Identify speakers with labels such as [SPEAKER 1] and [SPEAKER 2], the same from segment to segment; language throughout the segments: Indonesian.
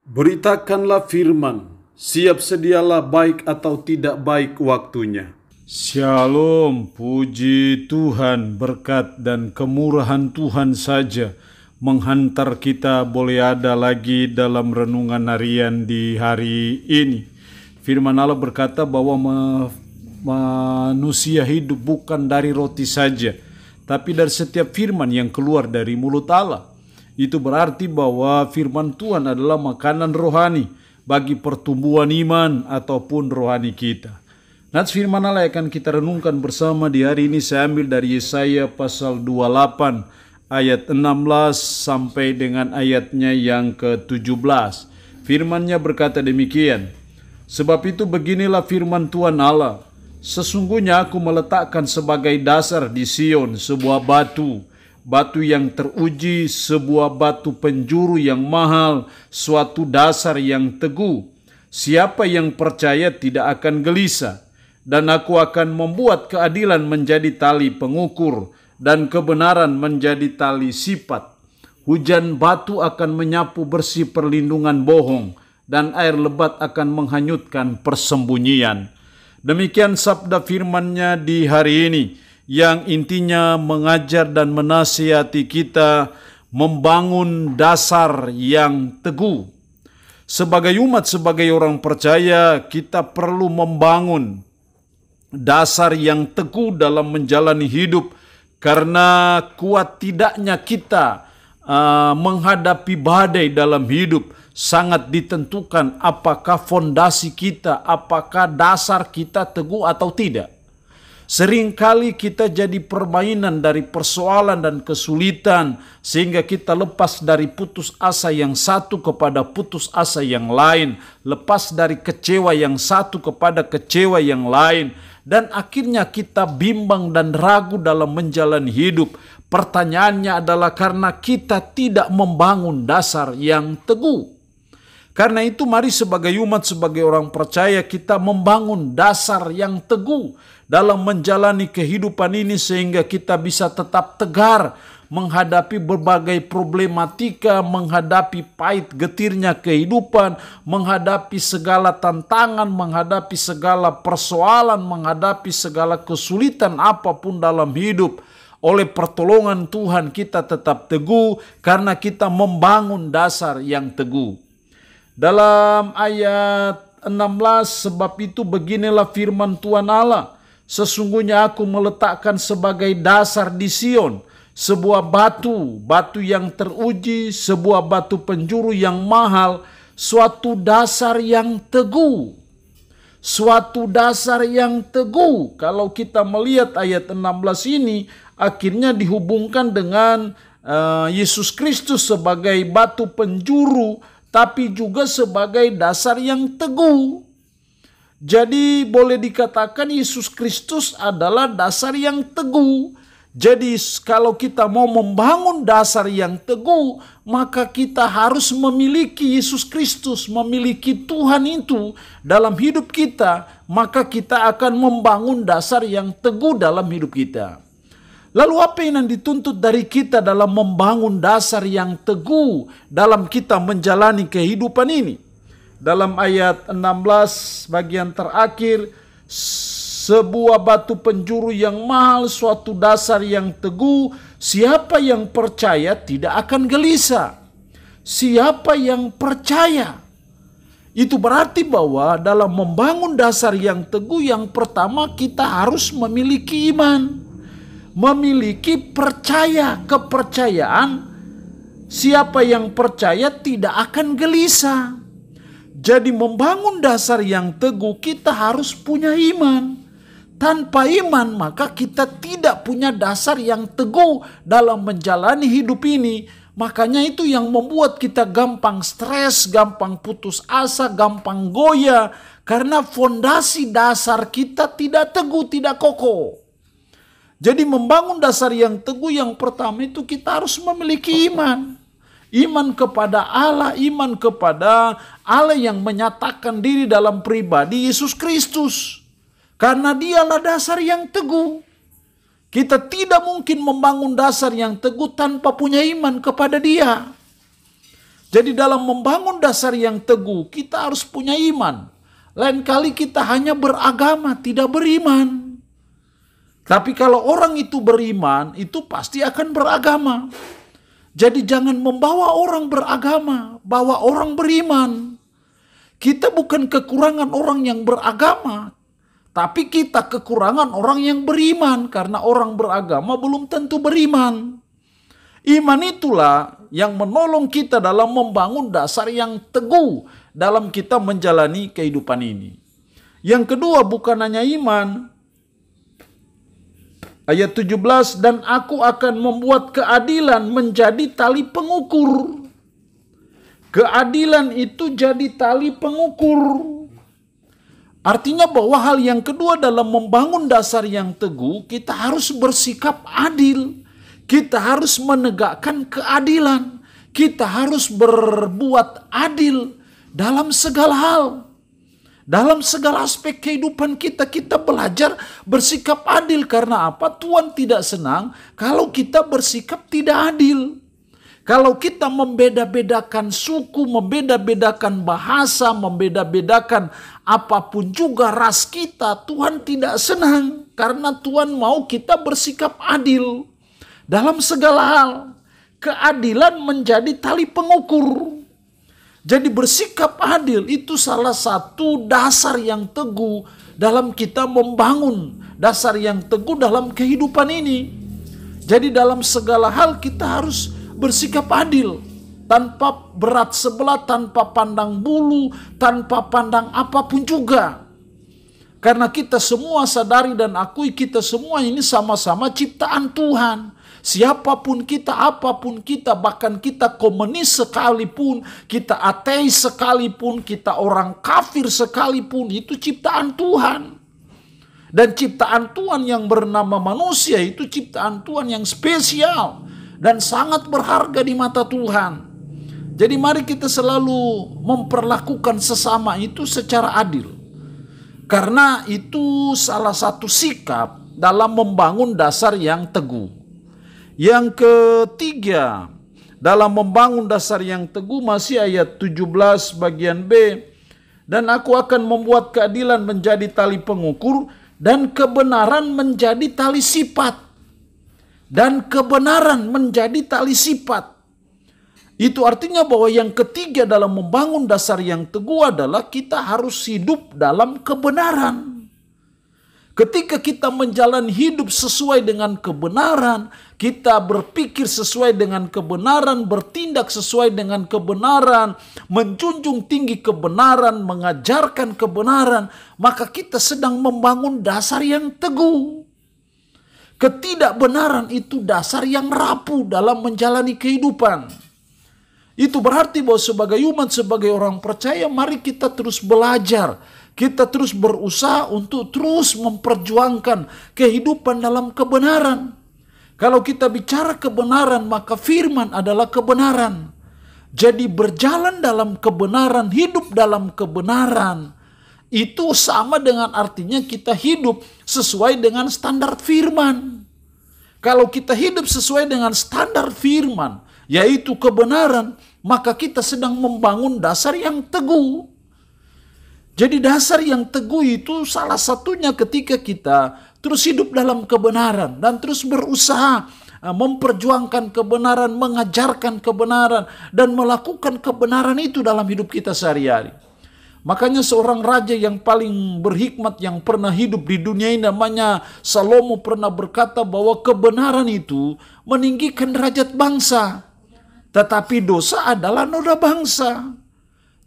[SPEAKER 1] Beritakanlah firman, siap sedialah baik atau tidak baik waktunya.
[SPEAKER 2] Shalom, puji Tuhan, berkat dan kemurahan Tuhan saja menghantar kita boleh ada lagi dalam renungan harian di hari ini. Firman Allah berkata bahwa manusia hidup bukan dari roti saja, tapi dari setiap firman yang keluar dari mulut Allah. Itu berarti bahwa firman Tuhan adalah makanan rohani bagi pertumbuhan iman ataupun rohani kita. Nats firman Allah akan kita renungkan bersama di hari ini saya ambil dari Yesaya pasal 28 ayat 16 sampai dengan ayatnya yang ke-17. Firman-Nya berkata demikian, sebab itu beginilah firman Tuhan Allah, sesungguhnya aku meletakkan sebagai dasar di Sion sebuah batu yang teruji, sebuah batu penjuru yang mahal, suatu dasar yang teguh. Siapa yang percaya tidak akan gelisah, dan aku akan membuat keadilan menjadi tali pengukur, dan kebenaran menjadi tali sipat. Hujan batu akan menyapu bersih perlindungan bohong, dan air lebat akan menghanyutkan persembunyian. Demikian sabda firman-Nya di hari ini, yang intinya mengajar dan menasihati kita membangun dasar yang teguh. Sebagai umat, sebagai orang percaya, kita perlu membangun dasar yang teguh dalam menjalani hidup, karena kuat tidaknya kita menghadapi badai dalam hidup sangat ditentukan apakah fondasi kita, apakah dasar kita teguh atau tidak. Seringkali kita jadi permainan dari persoalan dan kesulitan, sehingga kita lepas dari putus asa yang satu kepada putus asa yang lain, lepas dari kecewa yang satu kepada kecewa yang lain, dan akhirnya kita bimbang dan ragu dalam menjalani hidup. Pertanyaannya adalah karena kita tidak membangun dasar yang teguh. Karena itu mari sebagai umat, sebagai orang percaya, kita membangun dasar yang teguh dalam menjalani kehidupan ini, sehingga kita bisa tetap tegar menghadapi berbagai problematika, menghadapi pahit getirnya kehidupan, menghadapi segala tantangan, menghadapi segala persoalan, menghadapi segala kesulitan apapun dalam hidup. Oleh pertolongan Tuhan kita tetap teguh karena kita membangun dasar yang teguh. Dalam ayat 16, sebab itu beginilah firman Tuhan Allah, sesungguhnya aku meletakkan sebagai dasar di Sion sebuah batu yang teruji, sebuah batu penjuru yang mahal, suatu dasar yang teguh. Suatu dasar yang teguh. Kalau kita melihat ayat 16 ini, akhirnya dihubungkan dengan Yesus Kristus sebagai batu penjuru, tapi juga sebagai dasar yang teguh. Jadi boleh dikatakan Yesus Kristus adalah dasar yang teguh. Jadi kalau kita mau membangun dasar yang teguh, maka kita harus memiliki Yesus Kristus, memiliki Tuhan itu dalam hidup kita, maka kita akan membangun dasar yang teguh dalam hidup kita. Lalu apa yang dituntut dari kita dalam membangun dasar yang teguh dalam kita menjalani kehidupan ini? Dalam ayat 16 bagian terakhir, sebuah batu penjuru yang mahal, suatu dasar yang teguh, siapa yang percaya tidak akan gelisah. Siapa yang percaya? Itu berarti bahwa dalam membangun dasar yang teguh, yang pertama kita harus memiliki iman. Memiliki kepercayaan. Siapa yang percaya tidak akan gelisah. Jadi membangun dasar yang teguh, kita harus punya iman. Tanpa iman maka kita tidak punya dasar yang teguh dalam menjalani hidup ini. Makanya itu yang membuat kita gampang stres, gampang putus asa, gampang goyah. Karena fondasi dasar kita tidak teguh, tidak kokoh. Jadi membangun dasar yang teguh, yang pertama itu kita harus memiliki iman. Iman kepada Allah, iman kepada Allah yang menyatakan diri dalam pribadi Yesus Kristus. Karena dialah dasar yang teguh. Kita tidak mungkin membangun dasar yang teguh tanpa punya iman kepada Dia. Jadi dalam membangun dasar yang teguh, kita harus punya iman. Lain kali kita hanya beragama, tidak beriman. Tapi kalau orang itu beriman, itu pasti akan beragama. Jadi jangan membawa orang beragama, bawa orang beriman. Kita bukan kekurangan orang yang beragama, tapi kita kekurangan orang yang beriman. Karena orang beragama belum tentu beriman. Iman itulah yang menolong kita dalam membangun dasar yang teguh dalam kita menjalani kehidupan ini. Yang kedua, bukan hanya iman. Ayat 17, dan aku akan membuat keadilan menjadi tali pengukur. Keadilan itu jadi tali pengukur. Artinya bahwa hal yang kedua dalam membangun dasar yang teguh, kita harus bersikap adil. Kita harus menegakkan keadilan. Kita harus berbuat adil dalam segala hal. Dalam segala aspek kehidupan kita, kita belajar bersikap adil. Karena apa? Tuhan tidak senang kalau kita bersikap tidak adil. Kalau kita membeda-bedakan suku, membeda-bedakan bahasa, membeda-bedakan apapun juga ras kita, Tuhan tidak senang. Karena Tuhan mau kita bersikap adil dalam segala hal. Keadilan menjadi tali pengukur. Jadi bersikap adil itu salah satu dasar yang teguh dalam kita membangun dasar yang teguh dalam kehidupan ini. Jadi dalam segala hal kita harus bersikap adil. Tanpa berat sebelah, tanpa pandang bulu, tanpa pandang apapun juga. Karena kita semua sadari dan akui kita semua ini sama-sama ciptaan Tuhan. Siapapun kita, apapun kita, bahkan kita komunis sekalipun, kita ateis sekalipun, kita orang kafir sekalipun, itu ciptaan Tuhan. Dan ciptaan Tuhan yang bernama manusia itu ciptaan Tuhan yang spesial dan sangat berharga di mata Tuhan. Jadi mari kita selalu memperlakukan sesama itu secara adil. Karena itu salah satu sikap dalam membangun dasar yang teguh. Yang ketiga, dalam membangun dasar yang teguh masih ayat 17 bagian B. Dan aku akan membuat keadilan menjadi tali pengukur dan kebenaran menjadi tali sipat. Dan kebenaran menjadi tali sipat. Itu artinya bahwa yang ketiga dalam membangun dasar yang teguh adalah kita harus hidup dalam kebenaran. Ketika kita menjalani hidup sesuai dengan kebenaran, kita berpikir sesuai dengan kebenaran, bertindak sesuai dengan kebenaran, menjunjung tinggi kebenaran, mengajarkan kebenaran, maka kita sedang membangun dasar yang teguh. Ketidakbenaran itu dasar yang rapuh dalam menjalani kehidupan. Itu berarti bahwa sebagai umat, sebagai orang percaya, mari kita terus belajar. Kita terus berusaha untuk terus memperjuangkan kehidupan dalam kebenaran. Kalau kita bicara kebenaran, maka firman adalah kebenaran. Jadi berjalan dalam kebenaran, hidup dalam kebenaran, itu sama dengan artinya kita hidup sesuai dengan standar firman. Kalau kita hidup sesuai dengan standar firman, yaitu kebenaran, maka kita sedang membangun dasar yang teguh. Jadi dasar yang teguh itu salah satunya ketika kita terus hidup dalam kebenaran dan terus berusaha memperjuangkan kebenaran, mengajarkan kebenaran, dan melakukan kebenaran itu dalam hidup kita sehari-hari. Makanya seorang raja yang paling berhikmat yang pernah hidup di dunia ini namanya Salomo pernah berkata bahwa kebenaran itu meninggikan derajat bangsa. Tetapi dosa adalah noda bangsa.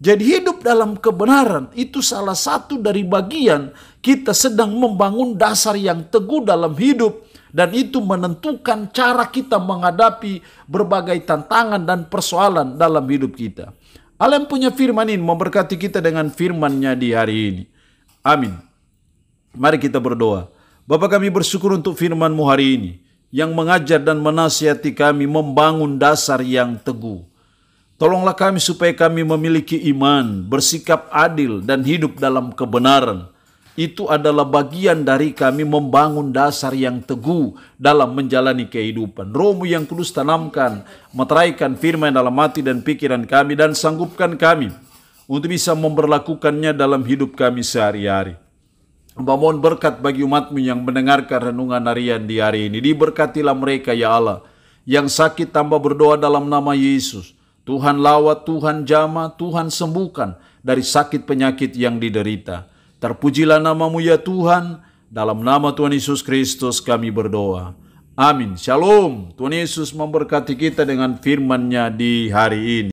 [SPEAKER 2] Jadi hidup dalam kebenaran itu salah satu dari bagian kita sedang membangun dasar yang teguh dalam hidup. Dan itu menentukan cara kita menghadapi berbagai tantangan dan persoalan dalam hidup kita. Allah yang punya firman ini memberkati kita dengan firman-Nya di hari ini. Amin. Mari kita berdoa. Bapa, kami bersyukur untuk firman-Mu hari ini yang mengajar dan menasihati kami membangun dasar yang teguh. Tolonglah kami supaya kami memiliki iman, bersikap adil, dan hidup dalam kebenaran. itu adalah bagian dari kami membangun dasar yang teguh dalam menjalani kehidupan. Roh-Mu yang kudus tanamkan, meteraikan firman dalam hati dan pikiran kami, dan sanggupkan kami untuk bisa memberlakukannya dalam hidup kami sehari-hari. Mohon berkat bagi umat-Mu yang mendengarkan renungan harian di hari ini. Diberkatilah mereka ya Allah. Yang sakit tambah berdoa dalam nama Yesus. Tuhan lawat, Tuhan jamah, Tuhan sembuhkan dari sakit penyakit yang diderita. Terpujilah nama-Mu ya Tuhan. Dalam nama Tuhan Yesus Kristus kami berdoa. Amin. Shalom. Tuhan Yesus memberkati kita dengan firman-Nya di hari ini.